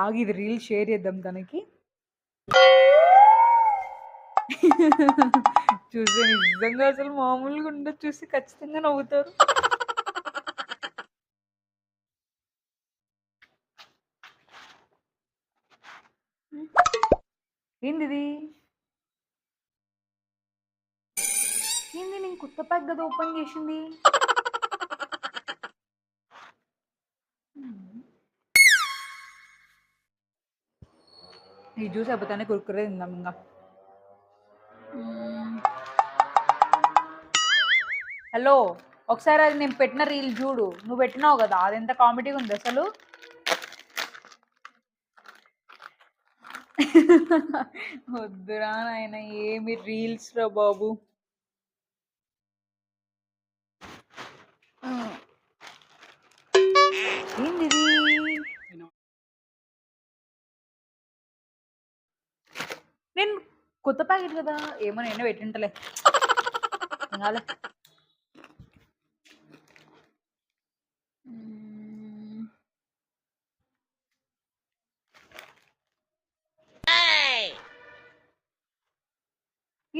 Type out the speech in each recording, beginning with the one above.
ఆగు ఇది reel share చేద్దాం తనకి. చూస్తే నిజంగా అసలు మామూలుగా ఉండదు. చూసి ఖచ్చితంగా నవ్వుతారు. ఏందిది? ఏంది నేను కొత్త ప్యాక్ కదా ఓపెన్ చేసింది. ఈ జ్యూస్ అయిపోతానే కురుకురే తిందాం ఇంకా. హలో, ఒకసారి అది నేను పెట్టిన రీల్ చూడు. నువ్వు పెట్టినావు కదా, అది ఎంత కామెడీగా ఉంది అసలు. వద్దురా నాయన, ఏమి రీల్స్ రా బాబు. ఏంది నేను కొత్త ప్యాకెట్ కదా, ఏమో నేను పెట్టింటలే. తినాలే.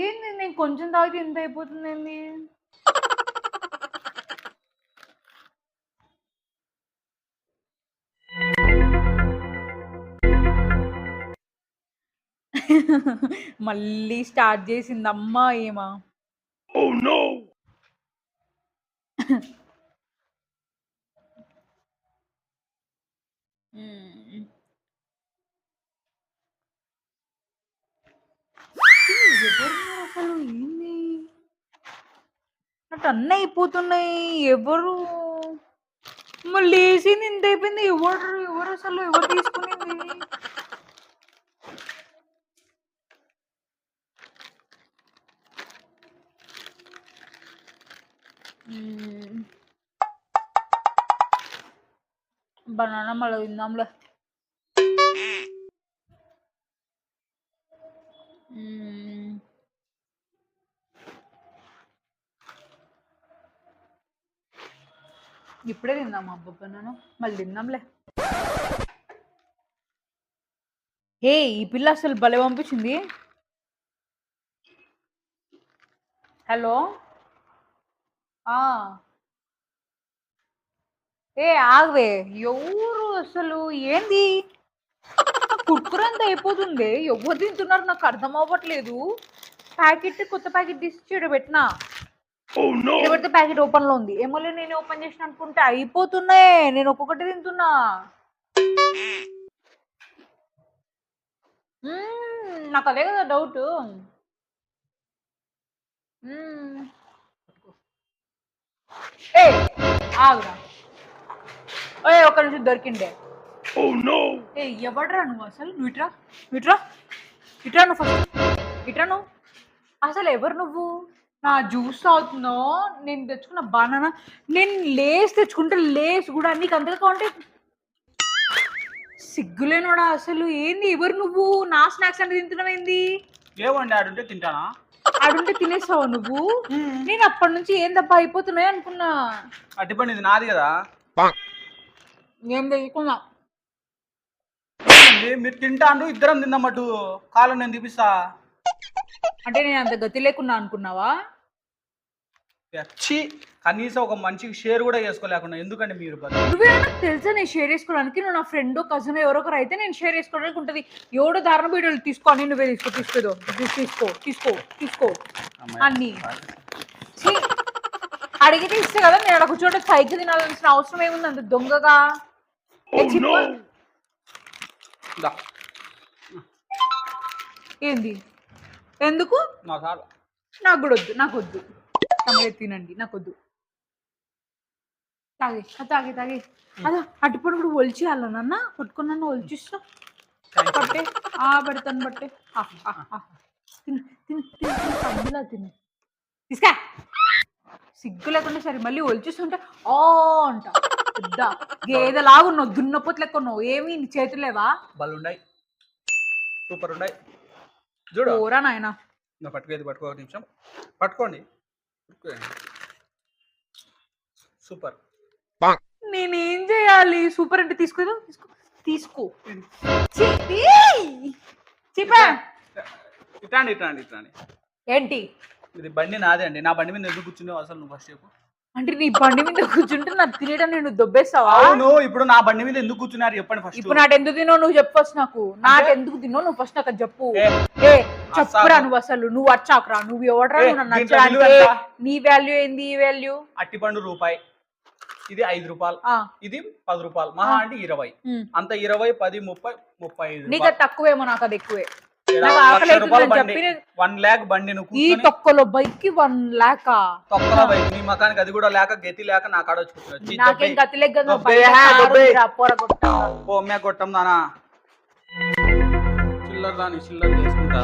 ఏంది నేను కొంచెం తాగితే ఎంత అయిపోతుంది ఏంది? మళ్ళీ స్టార్ట్ చేసింది అమ్మా ఏమా. అసలు ఏంది నాకు అన్నీ అయిపోతున్నాయి. ఎవరు మళ్ళీ వేసింది ఇంత అయిపోయింది. ఎవరు అసలు ఎవరు తీసుకునేది? బనానా మళ్ళీ తిందాంలే. ఇప్పుడే తిందామా అబ్బా బనానా, మళ్ళీ తిందాంలే. ఏ ఈ పిల్ల అసలు భలే పంపించింది. హలో, ఏ ఆగవే, ఎవరు అసలు ఏంది? కుర్కురంతా అయిపోతుంది. ఎవరు తింటున్నారు నాకు అర్థం అవ్వట్లేదు. ప్యాకెట్ కొత్త ప్యాకెట్ తీసి పెట్టినా పెడితే ప్యాకెట్ ఓపెన్ లో ఉంది. ఏమో నేను ఓపెన్ చేసిన అనుకుంటే అయిపోతున్నాయి. నేను ఒక్కొక్కటి తింటున్నా. నాకు అదే కదా డౌట్. ఏ ఆగురా, ఏ ఒక్క నిమిషం దొరికిండే. ఏ ఎవడరా నువ్వు అసలు? నువ్వు ఇట్రా ఇట్రా ఇట్రా నువ్వు ఫస్ట్ ఇట్రా. నువ్వు అసలు ఎవరు నువ్వు? నా జ్యూస్ తాగుతున్నావు. నేను తెచ్చుకున్న బనానా, నేను లేస్ తెచ్చుకుంటే లేస్ కూడా నీకు అంతగా కావాలంటే సిగ్గులేనోడా అసలు. ఏంది ఎవరు నువ్వు? నా స్నాక్స్ అంటే తింటున్నావు ఏంది? ఏమండి ఆడుంటే తింటానా? ఆడుంటే తినేసావు నువ్వు? నేను అప్పటి నుంచి ఏం తప్ప అయిపోతున్నాయి అనుకున్నా. అట్టిపండి ఇది నాది కదా. ఏం తెలుసుకున్నా మీరు తింటాండు, ఇద్దరం తిందామటు. కాలం నేను తీపిస్తా. అంటే నేను అంత గతి లేకున్నా అనుకున్నావా? వచ్చి కనీసం ఒక మంచికి షేర్ కూడా చేసుకోలేకుండా ఎందుకంటే మీరు నువ్వేమన్నా తెలుసా నేను షేర్ చేసుకోవడానికి? నువ్వు నా ఫ్రెండ్ కజిన్ ఎవరొకరు అయితే నేను షేర్ చేసుకోవడానికి ఉంటుంది. ఎవడో దారుణ వీడియోలు తీసుకోని నువ్వే తీసుకో తీసుకో తీసుకో అన్ని అడిగితే ఇస్తే కదా. నేను అక్కడ కూర్చోంటే సైకిల్ తినాల్సిన అవసరం ఏముంది అంత దొంగగా? ఏంది ఎందుకు? నాకు కూడా వద్దు, నాకు వద్దు. తినండి, నాకు వద్దు. తాగే తాగే తాగే. అదా అటుపడి కూడా ఒలిచేయాల నాన్న, పట్టుకున్నా ఒలిచిస్తా. పట్టే పెడతాను బట్టే. తిను తిను తిను అందులో తిను. తీసుకా సిగ్గు లేకుండా సరే మళ్ళీ ఒలిచిస్తుంటే ఓ అంట. పెద్ద గేదెలాగున్నావు, దున్నపోతు లెక్క ఉన్నావు. ఏమి నీ చేతులేవా? బలుండాయి, సూపర్ ఉన్నాయి. చూడు ఓరా నాయన. పట్టుకోది పట్టుకో, నిమిషం పట్టుకోండి. సూపర్. నేనేం చేయాలి? సూపర్ అంటే తీసుకో తీసుకో తీసుకో. చెప్పా ఇట్లాండి ఇట్లాండి ఇట్లాండి. ఏంటి ఇది బండి నాదే అండి. నా బండి మీద ఎందుకు కూర్చున్నావు అసలు నువ్వు ఫస్ట్ చెప్పు. అంటే నీ బండి మీద కూర్చుంటే నాకు తినేయడం నేను దొబ్బేస్తావా? అవును, ఇప్పుడు నా బండి మీద ఎందుకు కూర్చున్నారు చెప్పండి ఫస్ట్. ఇప్పుడు నాటు ఎందుకు తిన్నావు నువ్వు చెప్పు ఫస్ట్. నాకు ఎందుకు తిన్నావు నువ్వు ఫస్ట్ నాకు చెప్పు. ఏ, చెప్పురా నువ్వు అసలు. నువ్వు వచ్చాకరా నువ్వు ఎవడరా? నువ్వు నన్ను దీంట్లో విలువ నచ్చడానికి. ఎంత? నీ వాల్యూ ఏంది? ఈ వాల్యూ అట్టిపండు రూపాయి, ఇది 5 రూపాయలు, ఇది 10 రూపాయలు, మహా అంటే 20. అంత 20, 10, 30, 35. నీకు అది తక్కువేమో నాకు అది ఎక్కువే. నాకు 1,00,000 ఆకలి రూపాయల అవుతుందని బండి, చెప్పి 1 lakh బండి నువ్వు ఈ కూర్చొని తొక్కలో బైక్ కి 1 lakh తొక్కలో బైక్ నీ మకానికి అది కూడా లేక గతి లేక నా కాడ వచ్చి కూర్చోవచ్చు. నాకేం గతి లెక్క కొట్టం దానా చిల్లర దాని చిల్లర చేసుకుంటా.